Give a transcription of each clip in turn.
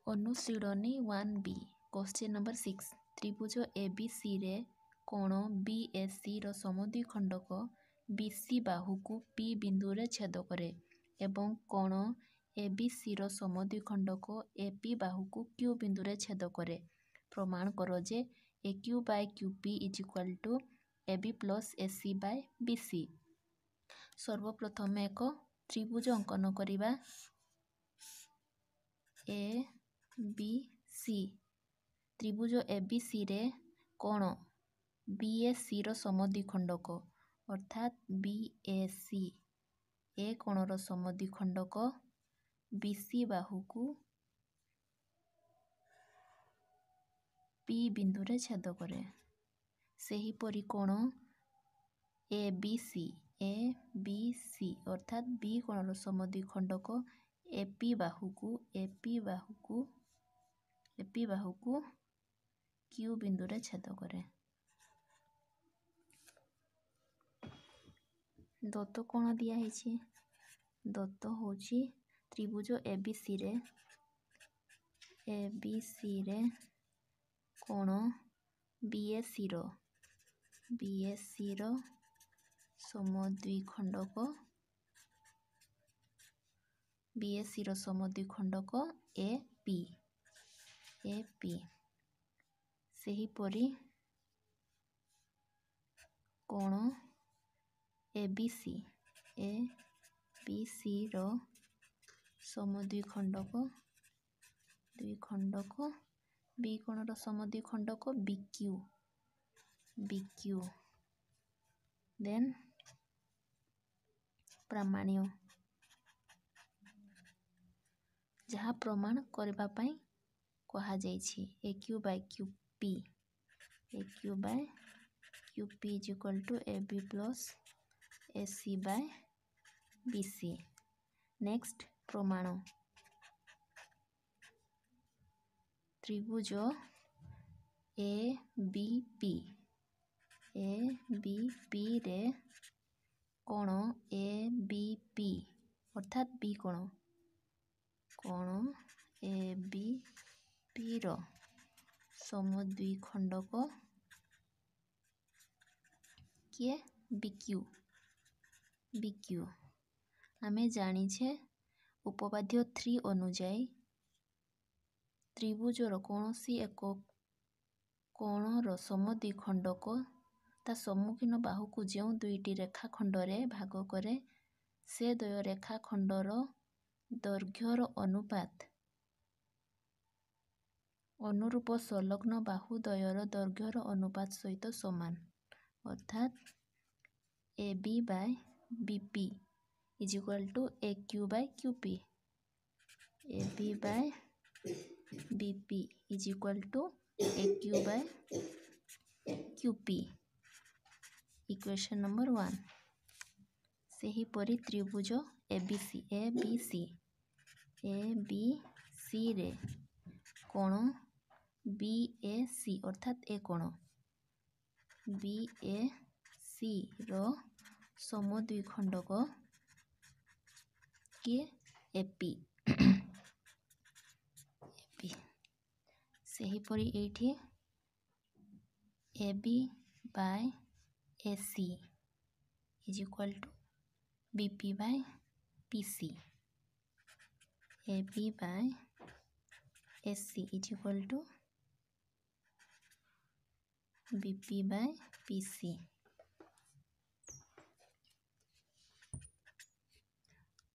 अनुशीलनी 1B question number 6 त्रिभुज ABC रे कोण BAC रो समद्विखंडक BC बाहु को P बिंदु रे छेद करे एवं कोण ABC रो समद्विखंडक AP बाहु को Q बिंदु रे छेद करे। प्रमाण करो जे AQ by QP is equal to AB plus AC by BC। सर्वप्रथम एक त्रिभुज अंकन करिबा ABC त्रिभुज ABC रे कोण BAC रो समद्विखंडक अर्थात BAC ए कोण रो समद्विखंडक BC बाहु को P बिंदु रे छेद करे। सही परि कोण ABC अर्थात B कोण रो समद्विखंडक AP बाहु को Q बिंदु रे छेद करे। दत्त कोण दिया है दत्त होची त्रिभुज ABC रे कोण BAC रो समद्विखंडक AP सही परि कोण ABC रो समद्विखंडक B कोण रो समद्विखंडक BQ देन प्रमाण्य जहाँ प्रमाण करबा पई कहा जायछि AQ by QP is equal to AB plus AC by BC। Next प्रमाण त्रिभुज ABP रे कोण ABP अर्थात B कोण ABP रो समद्विखंडक किए BQ आमे जानी छे उपपाद्य 3 अनुଯାयी त्रिभुजर कौनसी एक कोणर समद्विखंडक ता सम्मुखीन बाहु को जो दुईटी रेखाखंड रे भाग करे से द्वय रेखाखंडर दैर्घ्यर अनुपात अनुरूप संलग्न बाहु द्वयर दैर्घ्यर अनुपात सहित समान अर्थात AB by BP is equal to AQ by QP। AB by BP is equal to AQ by QP equation number 1। सही परि त्रिभुज ABC रे कोण BAC अर्थात ए कोण BAC रो समद्विखंडक के AP सही परि एठी AB by AC is equal to BP by PC AB by AC is equal to BP by PC।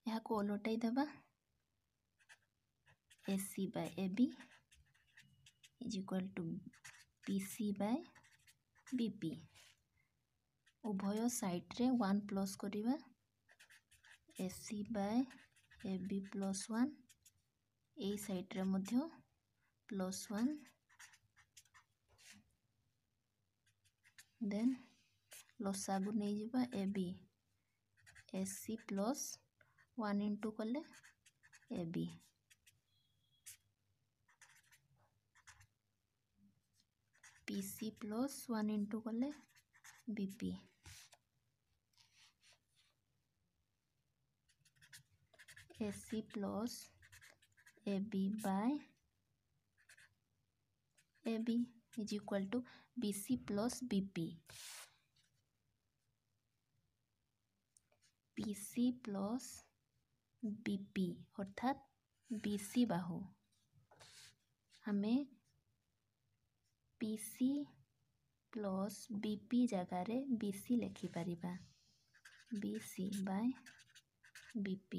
यहाँ को ओलटाई देबा AC by AB is equal to PC by BP उभय साइड रे 1 प्लस करिबा AC बाय AB प्लस 1 ए side रे मध्य प्लस 1 देन लसागु नहीं जिबा AB AC प्लस 1 इंटू कले AB PC प्लस 1 इंटू कले BP AC plus AB by AB is equal to BC plus BP। BC plus BP अर्थात BC बाहु आमे BC प्लस BP जगार BC लिखिपर BC बाय BP।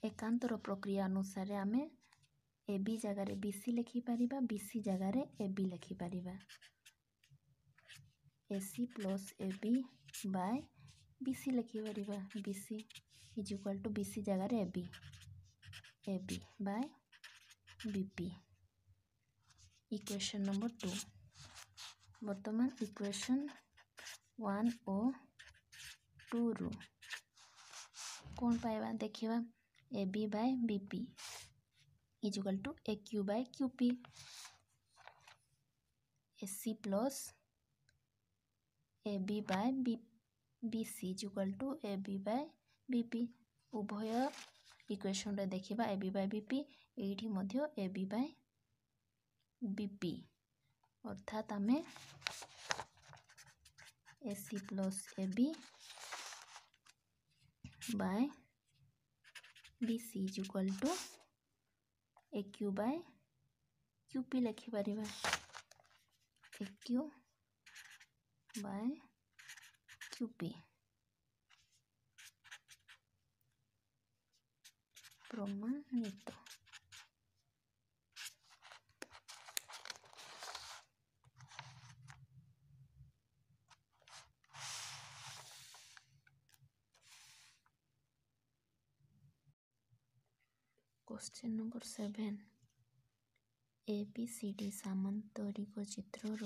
एकांतर प्रक्रिया अनुसार आमे AB जगार BC लिखिपर BC जगार AB लिखिपर AC plus AB by BC लिखिपर BC is equal to BC जगार AB AB by BP। Equation number 2 वर्तमान इक्वेशन 1 और 2 रु कौन पाइबा देखिबा AB by BP is equal to AQ by QP। AC plus AB by BC is equal to AB by BP। उभय equation रे देखिबा AB बाय BP एठी मध्य AB बाय BP अर्थात आमे AC plus AB by BC is equal to AQ by QP लिखिपर AQ by QP। प्रमाणित। Question number 7 ABCD सामांतरिक चित्रर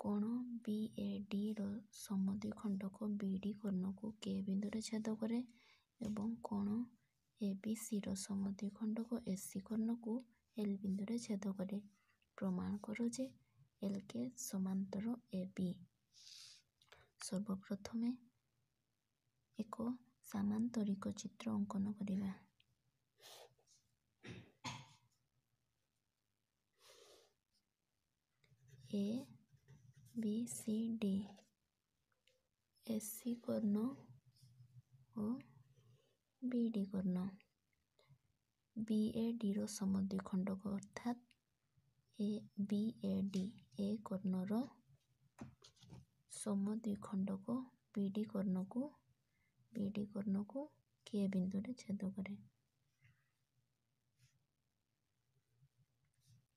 कोण BAD रो समद्विखंड को BD कर्ण को K बिंदु रे छेद करे एवं कोण ABC रो समद्विखंड को AC कर्ण को L बिंदु रे छेद करे। प्रमाण करो जे LK समांतर AB। सर्वप्रथमे एक सामांतरिक चित्र अंकन करिबा। ABCD AC कर्ण और BD कर्ण BAD रो समद्विखंड को अर्थात BAD A कर्ण रो समद्विखंड को BD कर्ण को K बिंदु रे छेद करे।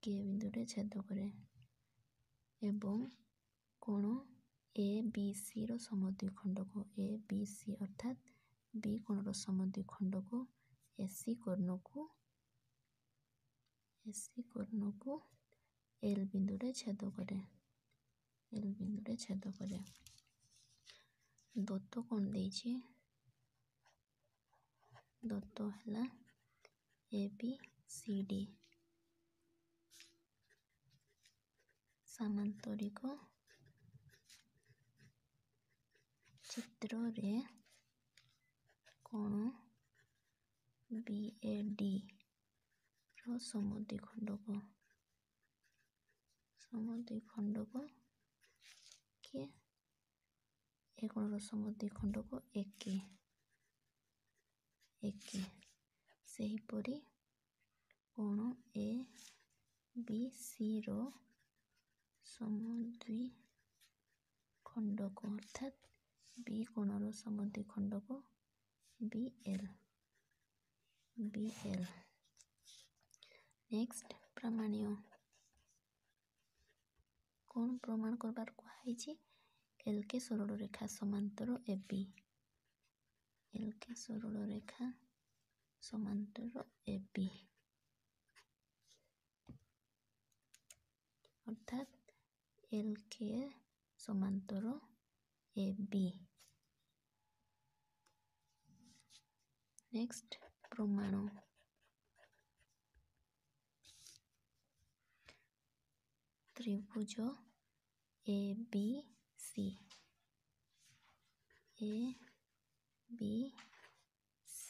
K बिंदु रे छेद करे एवं कोण ABC रो समद्विखंड को ABC अर्थात B कोण रो समद्विखंड को AC कर्ण को L बिंदु रे छेद करे। L बिंदु रे छेद करे। दत्त कोण देछि दत्त हला ABCD सामांतरिक चित्र रे कोण BAD रो समद्विखंड को के ए कोण रो समद्विखंड को एके सही परी कोण ABC रो समद्विखंड को अर्थात B कोण रो समद्विखंड को BL। नेक्स्ट प्रमाण्य कौन प्रमाण करबार कहाइछि LK सरल रेखा समांतर AB LK सरल रेखा समांतर AB अर्थात LK समांतर AB। नेक्स्ट प्रमाण त्रिभुज ABC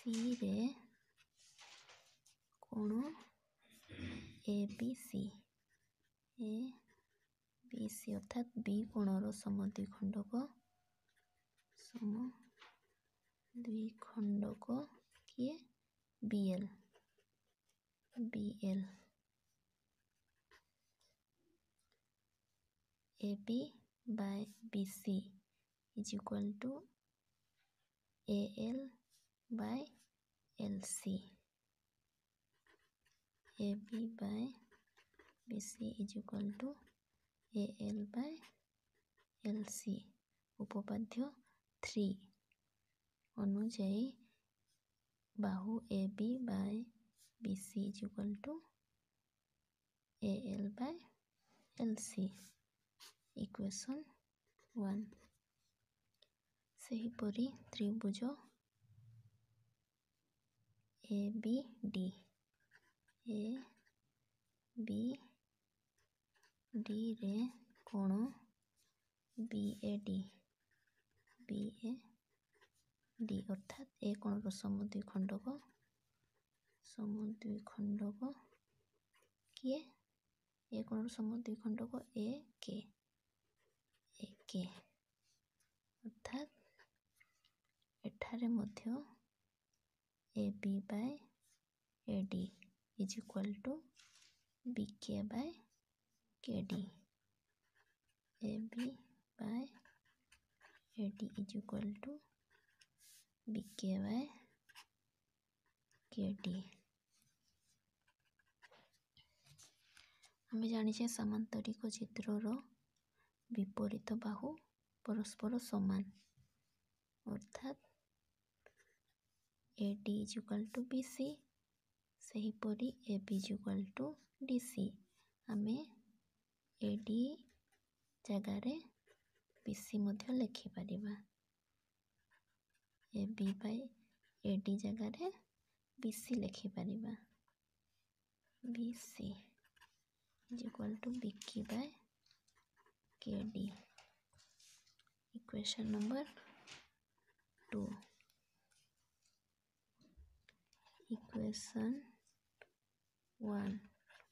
सी रे कोण ए बी सी अर्थात बी कोणर समद्विखंडक किए BL AB by BC is equal to AL by LC. AB by BC is equal to AL by LC. उपपाद्य 3 अनुଯାयी Bahu AB by BC is equal to AL by LC. Equation 1 सेहीपरि त्रिभुज ABD रे कोण BAD अर्थात ए कोणर समद्विखंडक किए ए कोणर समद्विखंडक AK अर्थात एठारे मध्य AB by AD is equal to BK by KD. AB by AD is equal to BK by KD. आमे जानिछे समांतरिक चित्रर विपरीत बाहु परस्पर समान अर्थात AD is equal to BC सेहीपरि AB is equal to DC. आमे AD जगार BC मध्य लिखि परिबा AB by AD जगार BC लिखि परिबा BC is equal to BK by KD. Equation number 2. Equation 1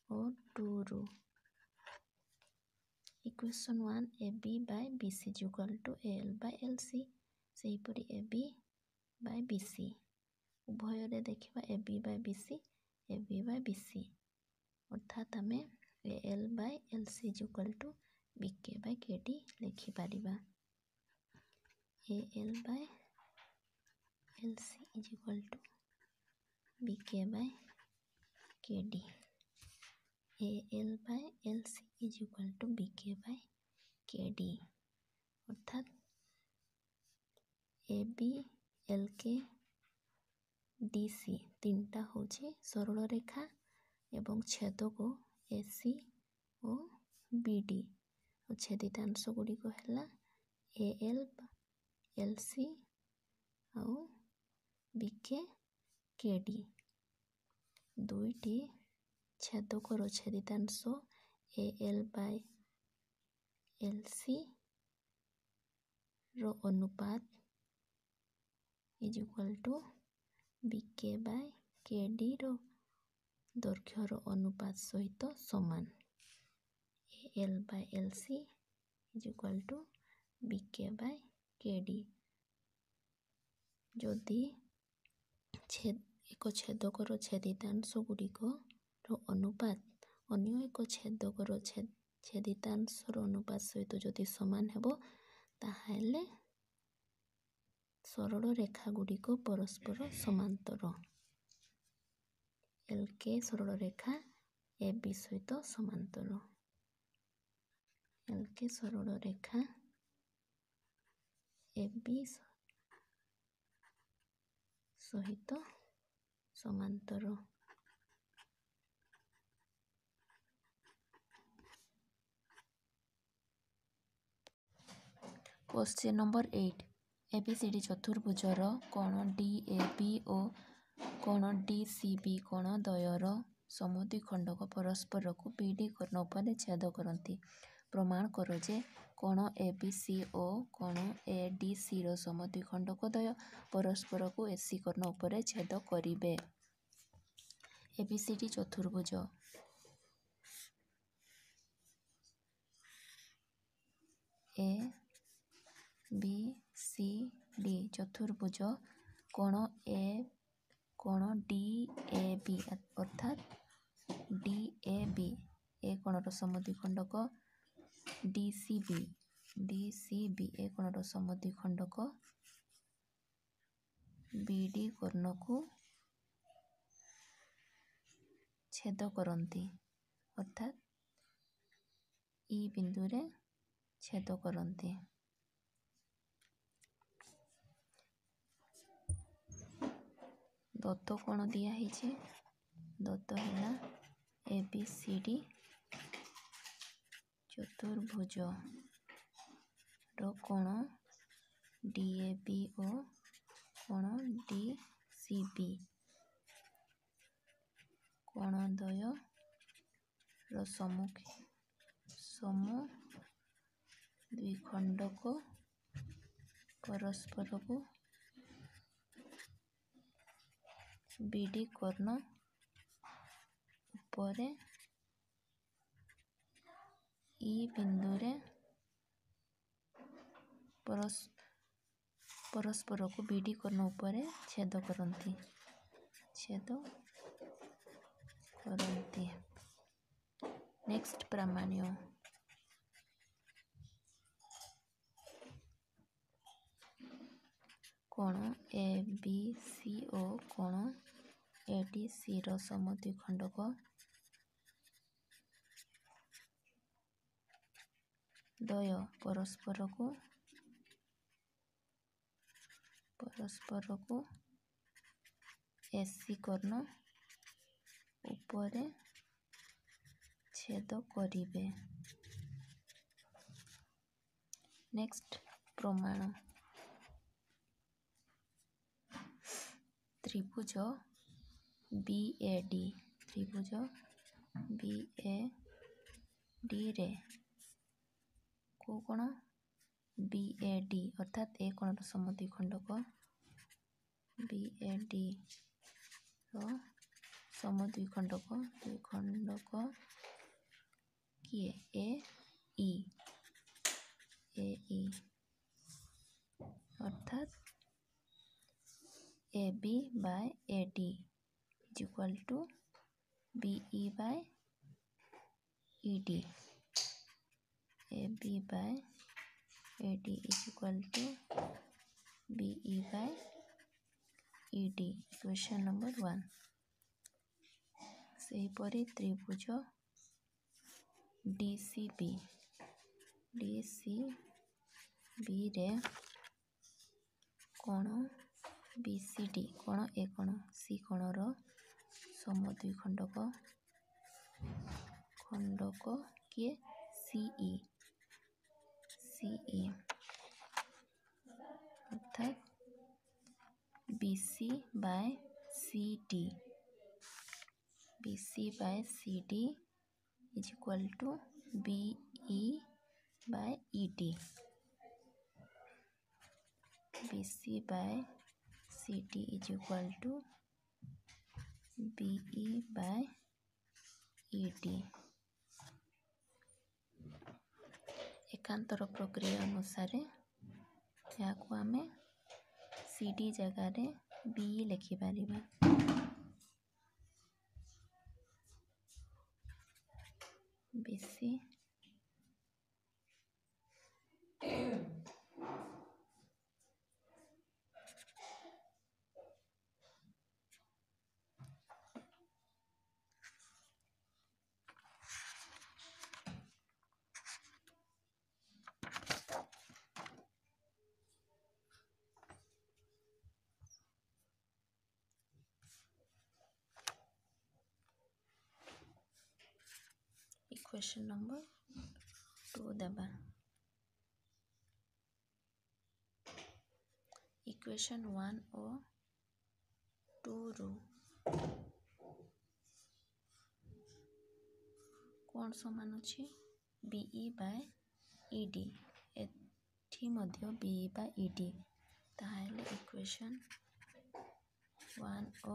or 2 रू Equation 1 AB by BC is equal to AL by LC. सेहीपरि AB by BC उभय रे देखिबा AB by BC अर्थात आमे AL by LC is equal to BK by KD लिखि परिबा AL by LC is equal to BK by KD. AL by LC is equal to BK by KD अर्थात AB LK DC तीनटा होचे सरल रेखा एवं छेदक AC और BD और छेदितांश गुड़िक है AL LC और BK KD. दुईटी छेदकर छेदितांश AL by LC रो अनुपात is equal to BK by KD रो दैर्घ्यर अनुपात सहित समान AL by LC is equal to BK by KD. जदि एक छेदकर छेदितांश गुड़िक अनुपात अन्य एक छेदकर छेदितांश अनुपात सहित जदि समान हेबो ताहाले सरल रेखा गुड़िक परस्पर समांतर LK सरल रेखा AB सहित समांतर LK सरल रेखा AB सहित समांतर. क्वेश्चन नंबर 8 ABCD चतुर्भुजर कोण DAB और कोण DCB कोण द्वयर समद्विखंडक परस्पर को BD कोण पर छेद करती. प्रमाण करो जे कोण एबीसी ओ कोण एडीसी रो समद्विखंडक द्वय परस्पर को एसी कर्ण उपरे छेद करिवे। एबीसीडी चतुर्भुज ए बी सी डी चतुर्भुज कोण डी ए बी अर्थात डी ए बी ए कोणर समद्विखंडक डी सी बी ए कोणर समद्विखंडक बी डी कर्ण को छेद करती अर्थात ई बिंदु रे छेद करती। दत्त कोण दिया दत्त है एबीसीडी चतुर्भुज रो कोण डीएबी ओ कोण डीसीबी कोण द्वय रो समद्विखंडक परस्पर को बीडी कर्ण उपरे ई बिंदु रे परस्पर को बीडी कर्ण उपरे छेद करती नेक्स्ट प्रामाण्य कोण ए बी सी ओ कोण एडीसी रो समद्विखंडक द्वय परस्पर को एसी कर्ण उपरे छेद करिवे। नेक्स्ट प्रमाण त्रिभुज बीएडी रे को कोण बीएडी अर्थात ए कोण समद्विखंडक बीएडी रो समद्विखंडक किए ए ई अर्थात A B by A D is equal to B E by E D A B by A D is equal to B E by E D equation number 1। सेहीपरि त्रिभुज DCB रे कोण BCD कोण ए कोण सी कोणर समद्विखंडक किए CE अर्थात BC by C D is equal to BE by ED BC by C D is equal to BE by ED. एकांतर प्रक्रिया अनुसार या को आमे सी डी जगह रे बी लिखि पारिबा। बीसी क्वेश्चन नंबर 2 देबा इक्वेशन 1 और 2 रू कौन समान अच्छे बीई बाय ईडी ଏଠି ମଧ୍ୟ B ବା ED। ତାହେଲେ ଇକ୍ୱେସନ୍ 1 ଓ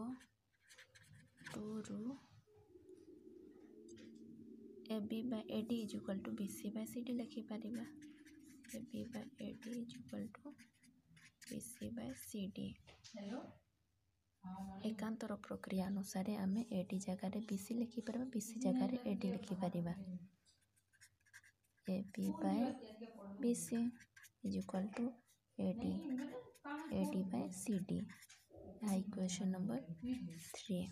2 ରୁ AB by AD is equal to BC by CD लिखिपारिबा। AB by AD is equal to BC by CD। एकांतर प्रक्रिया अनुसार आमे AD जगह BC लिखिपारिबा, BC जगह AD लिखिपारिबा। AB by BC is equal to AD by CD। Equation number 3।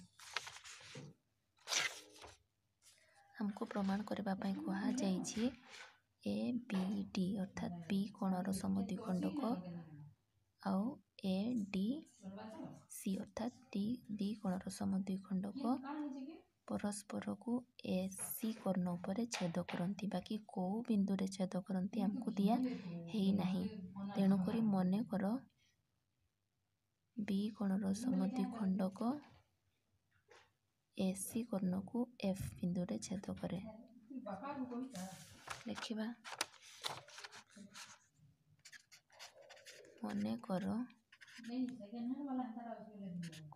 हमको प्रमाण करबा पई कहा जाईछि ABD अर्थात B कोणर समद्विखंडक आउ ADC अर्थात D कोणर समद्विखंडक परस्पर को AC कोण पर छेद करंती, बाकी को बिंदु रे छेद करंती हमको दिया हेई नाही। तेणु करी मने कर B कोणर समद्विखंडक AC कोण को F बिंदु रे छेद करे। लिखिबा मने कर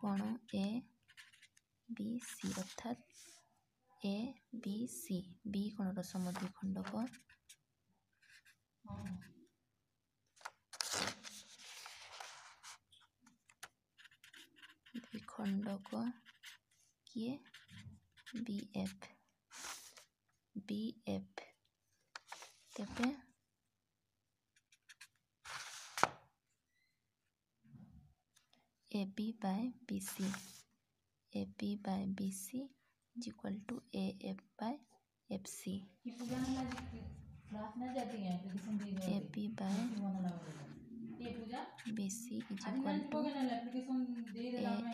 कोण ABC अर्थात ABC B कोणर समद्विखंडक द्विखंडक किए BF तेबे AB by BC is equal to AF by FC। AB by BC is equal to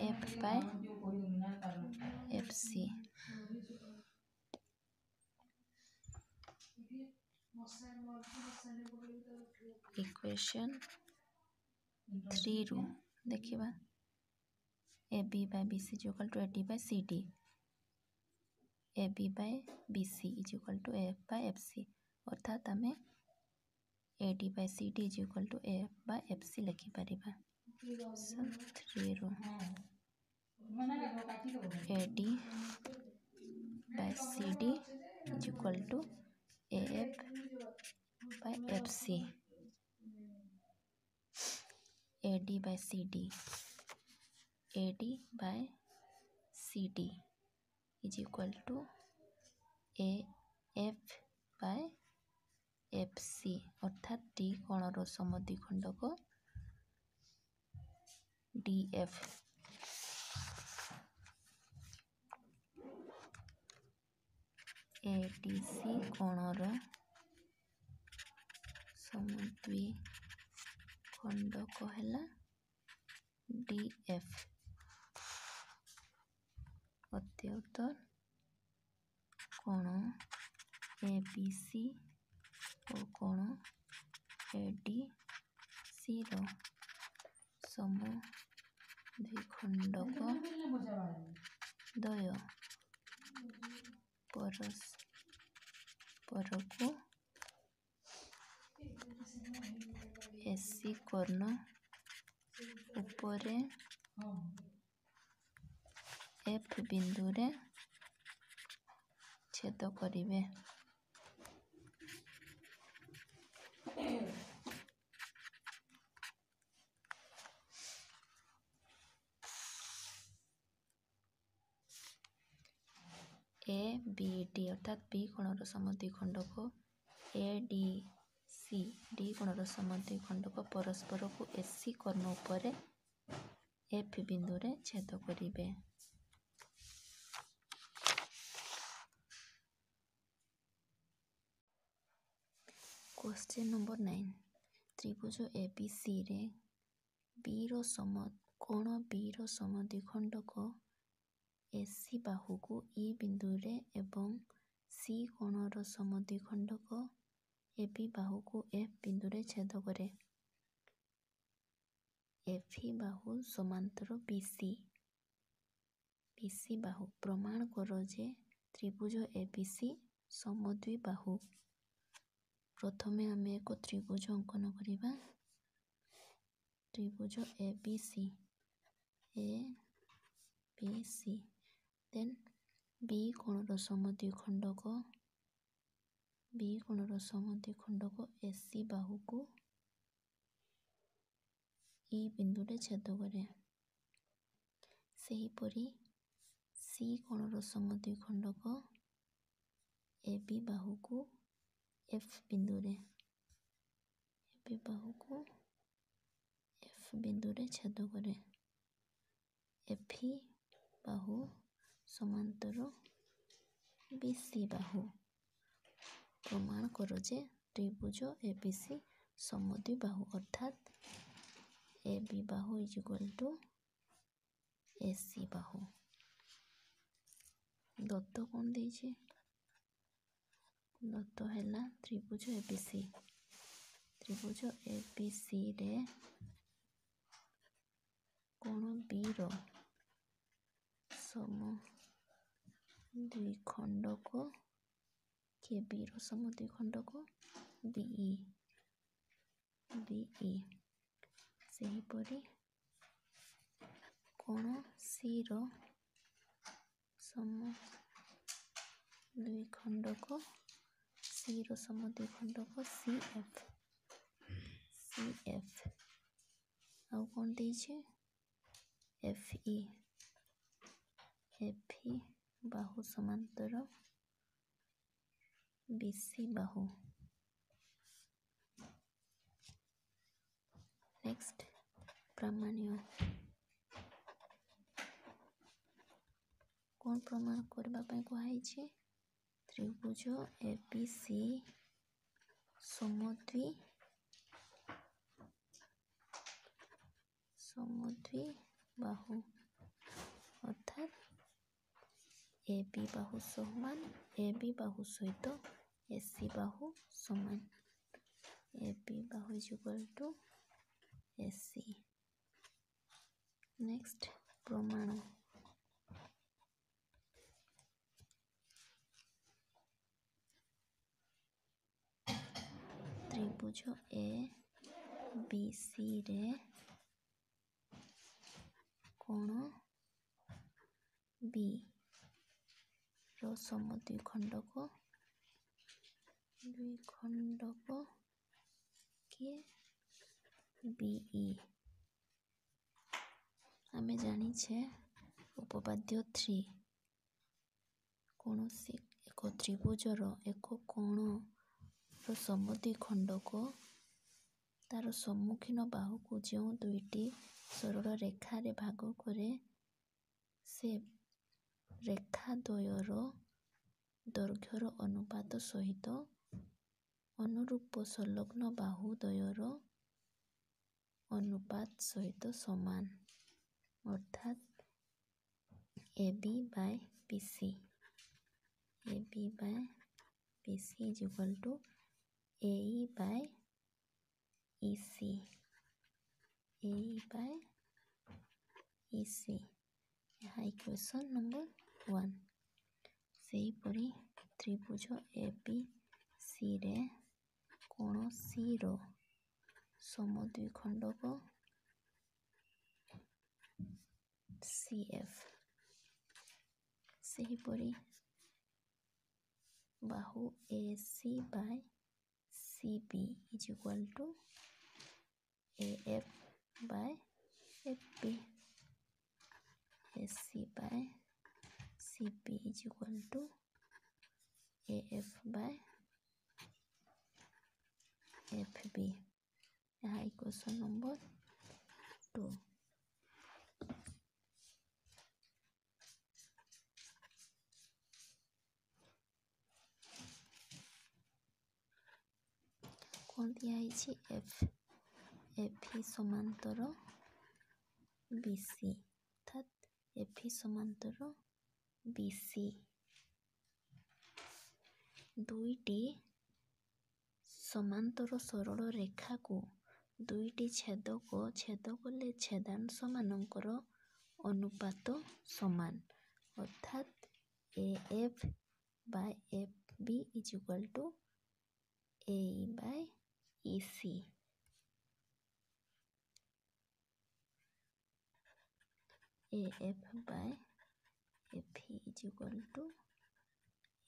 AF by FC। Equation 3 रू देखिबा AB by BC is equal to AD by CD। AB by BC is equal to AF by FC अर्थात आमे AD by CD is equal to AF by FC लिखि परिबा। 3 रू AD by CD is equal to AF by FC। AD by CD is equal to AF by FC अर्थात D कोणर समद्विखंडक DF ADC कोणर समद्विखंडक हैला DF अत्युत्तर कोण ABC और कोण ADC रो समद्विखंडक द्वय परस्पर को AC कोण उपरे F बिंदु रे छेद करिवे। ABD अर्थात B कोणर समद्विखंडक ADC D कोणर समद्विखंडक परस्पर को AC कोण उपरे F बिंदु रे छेद करिवे। क्वेश्चन नंबर 9 त्रिभुज ABC रे कोण B रो समद्विखंडक AC बाहु को E बिंदु रे एवं C कोणर समद्विखंडक AB बाहु को F बिंदु रे छेद करे। FE बाहु समांतर BC बाहु प्रमाण करो जे त्रिभुज ABC समद्विबाहु। प्रथमे आम एक त्रिभुज अंकन करिबा। त्रिभुज A B C then B कोणर समद्विखंडक एसी बाहु को ई बिंदु रे छेद करे। सेहीपरि सी कोणर समद्विखंडक ए बी बाहु को एफ बिंदु रे छेद करे। एफी बाहु समांतर बीसी बाहु। प्रमाण करो जे त्रिभुज एबीसी समद्विबाहु अर्थात ए बी बाहु इज इक्वल टू एसी बाहु। दत्त कौन देइछे? दत्त हैला त्रिभुज एबीसी। त्रिभुज एबीसी रे कोण बी रो समद्विखंडक के बी रो समद्विखंडक बीई सेहीपरि कोण सी रो समद्विखंडक सीएफ आउ कौन देइछे एफई बाहु समांतर बीसी बाहु। नेक्स्ट प्रामाण्य कौन प्रमाण करबा पय कहैछे? त्रिभुज एबीसी समद्विबाहु अर्थात ए बी बाहु समान ए बी बाहु सहित एसी बाहु समान। ए बी बाहु is equal to AC. Next प्रमाण त्रिभुज ए बी सी रे कोण बी रो समद्विखंडक के बीई। आमे जानिछे उपपाद्य 3 कौनसी एक त्रिभुजर एक कोण रो समद्विखंडक तार सम्मुखीन बाहु को जो दुईटी सरल रेखा रे भाग करे से रेखा द्वयर दैर्घ्यर अनुपात सहित अनुरूप संलग्न बाहु द्वयर अनुपात सहित समान अर्थात A B by BC is equal to AE by EC यहाँ इक्वेशन नंबर 1। सेहीपरि त्रिभुज ए बी सी रे कोण सी रो समद्विखंडक सीएफ सेहीपरि बाहु AC by CB is equal to AF by FB. AC by CB is equal to AF by FB. यहाँ equation number 2। कौन दिया एफ समांतर बीसी अर्थात एफ समांतर बीसी दुईटी समांतर सरल रेखा को दुईटी छेदक छेद कले छेदांश मानकर अनुपात समान अर्थात AF by F B is equal to AE by EC. AF by FE is equal to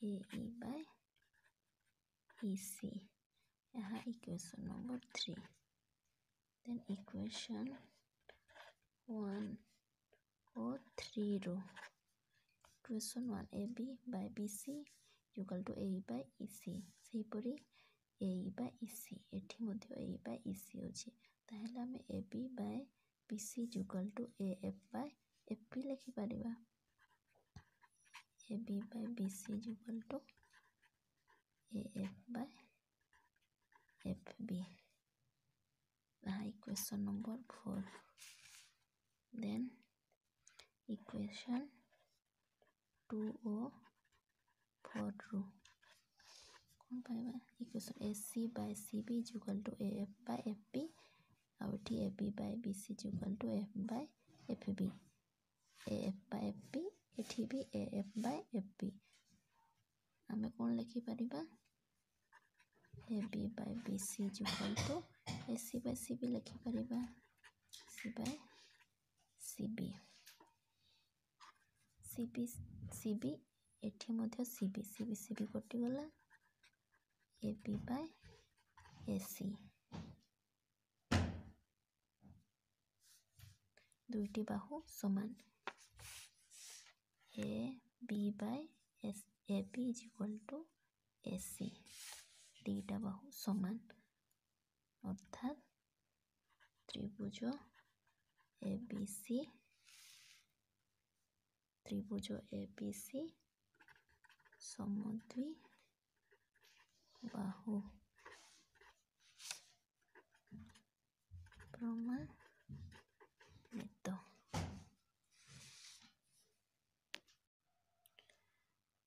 AE by EC. यहाँ इक्वेशन नंबर 3. Then equation 1 और 3 रो. Equation 1 AB by BC equal to AE by EC. सेहीपरि AE by EC एठी मध्य AE by EC अछि. ताहेला हमें AB by BC equal to AF by FP लिखि परिबा. AB by BC equal to AF by FB. Equation number 4. Then equation 2 और 4 रो कौन पाइबा. Equation AC by CB is equal to AF by FB. और एठी AB by BC is equal to AF by FB. AF by FB एठी भी AF by FB. हमें कौन लिखि परिबा. AB by BC is equal to AC by CB लिखि परिबा. C by CB. CB एठी मध्य CB कटि गला. AB by AC. दुईटी बाहु समान. AB by AB is equal to AC. दीटा बाहु समान अर्थात त्रिभुज ABC समद्वि बाहु प्रमाणित.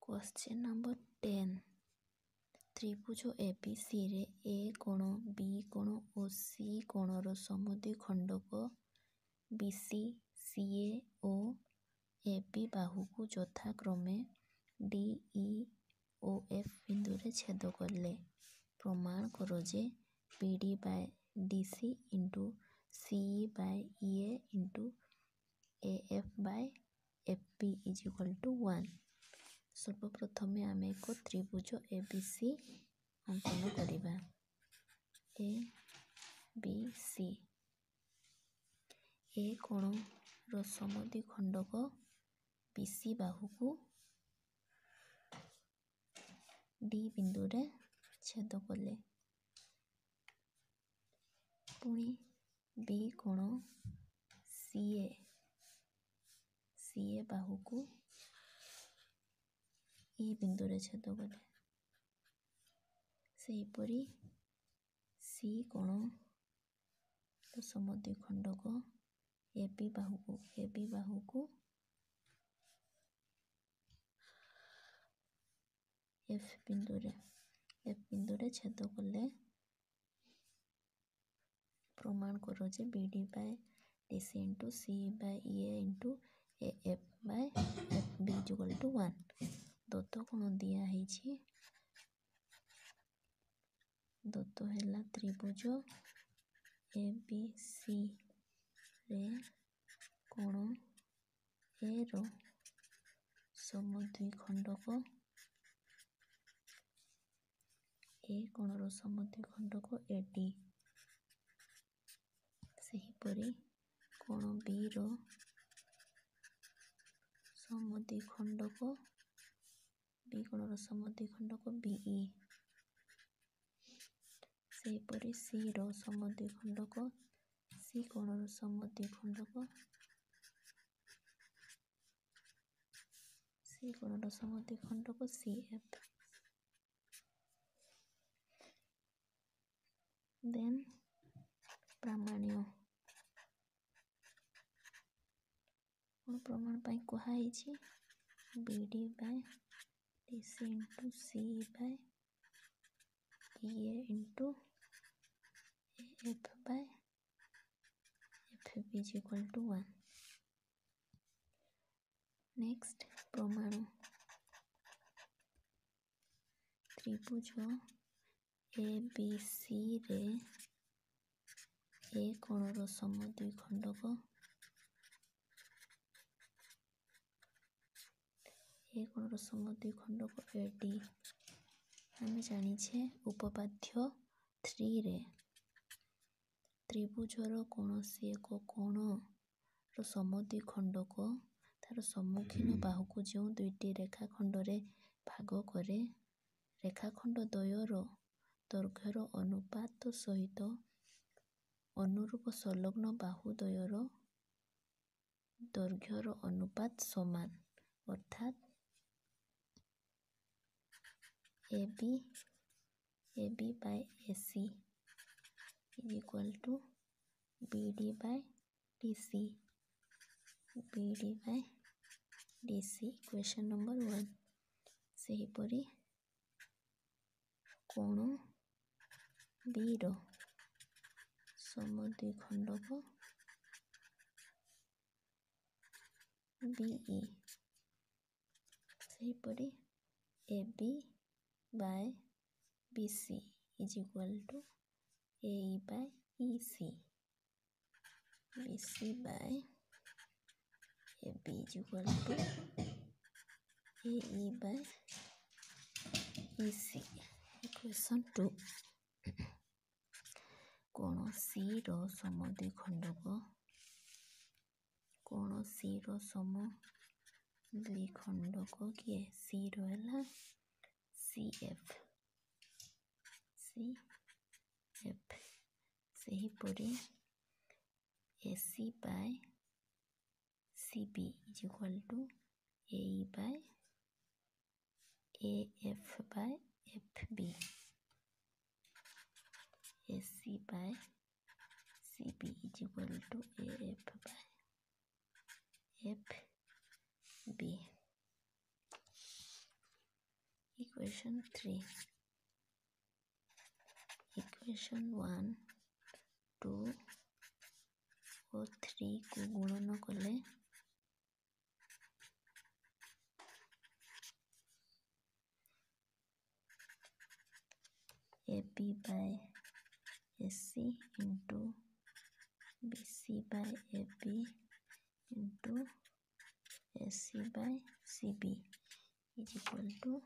Question number 10. त्रिभुज ABC रे A कोण B कोण और C कोणर समद्वि खंडक BC CA और AB बाहु को यथाक्रमे DE OF बिंदु रे छेद करले. प्रमाण करो जे BD by DC into CE by EA into AF by FB is equal to 1. सर्वप्रथम आम एक त्रिभुज ABC अंकन करिबा. ABC A कोण रो समद्वि खंडक BC बाहु को D बिंदु रे छेद कले. पुणी B कोण CA बाहु को E बिंदु रे छेद कले. सेहीपरि C कोण रो समद्वि खंडक AB बाहु को F बिंदु रे छेद कले. प्रमाण करो जे BD by DC into CE by EA into AF by FB is equal to 1. दत्त कोण दिया है. दत्त है त्रिभुज ABC रे कोण A रो समद्वि खंडक A कोणर समद्वि खंडक AD. सेहीपरि कोण B रो समद्वि खंडक B कोणर समद्वि खंडक BE. सेहीपरि C रो समद्वि खंडक C कोणर समद्वि खंडक CF. देन प्रामाण्य प्रमाण पाई कहा BD by DC into CE by EA into AF by FB is equal to 1. Next प्रमाण त्रिभुज ए बी सी रे ए कोणर समद्विखंडक ए कोणर समद्विखंडक एडी आम जाने उपपाद्य 3 रे त्रिभुजर कौन सी एक कोणर समद्विखंडक तार सम्मुखीन बाहु को जो दुईटी रेखाखंड रे भाग करे रेखाखंड द्वयर दैर्घ्यर अनुपात सहित अनुरूप संलग्न बाहु द्वयर दैर्घ्यर अनुपात समान अर्थात A B by A C is equal to BD by DC. BD by DC question number 1 सेहीपरि कोण B row समद्विखंडक BE सेहीपरि AB by BC is equal to AE by EC BC by AB is equal to AE by EC Question 2 कोण C रो समद्विखंडक कोण C रो समद्विखंडक किए C रो है CF सेहीपरि AC by CB is equal to AE by AF by FB AC by CB is equal to AF by FB Equation 3 Equation 1 2 और 3 को गुणन कले AB by AC into BC by AB into AC by CB is equal to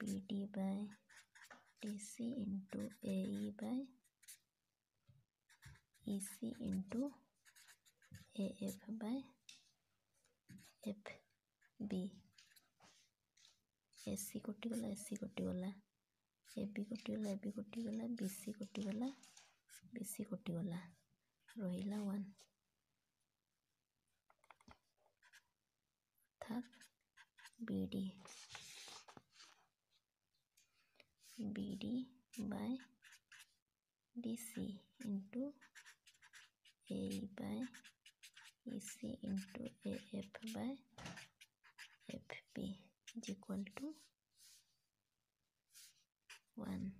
BD by DC into AE by EC into AF by FB AC कटिगला AC कटिगला AB कटिगला AB कटिगला BC कटिगला BC कटिगला रहिला 1 अर्थात BD by DC into AE by EC into AF by FB is equal to 1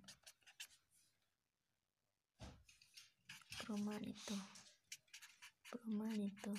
प्रमाणित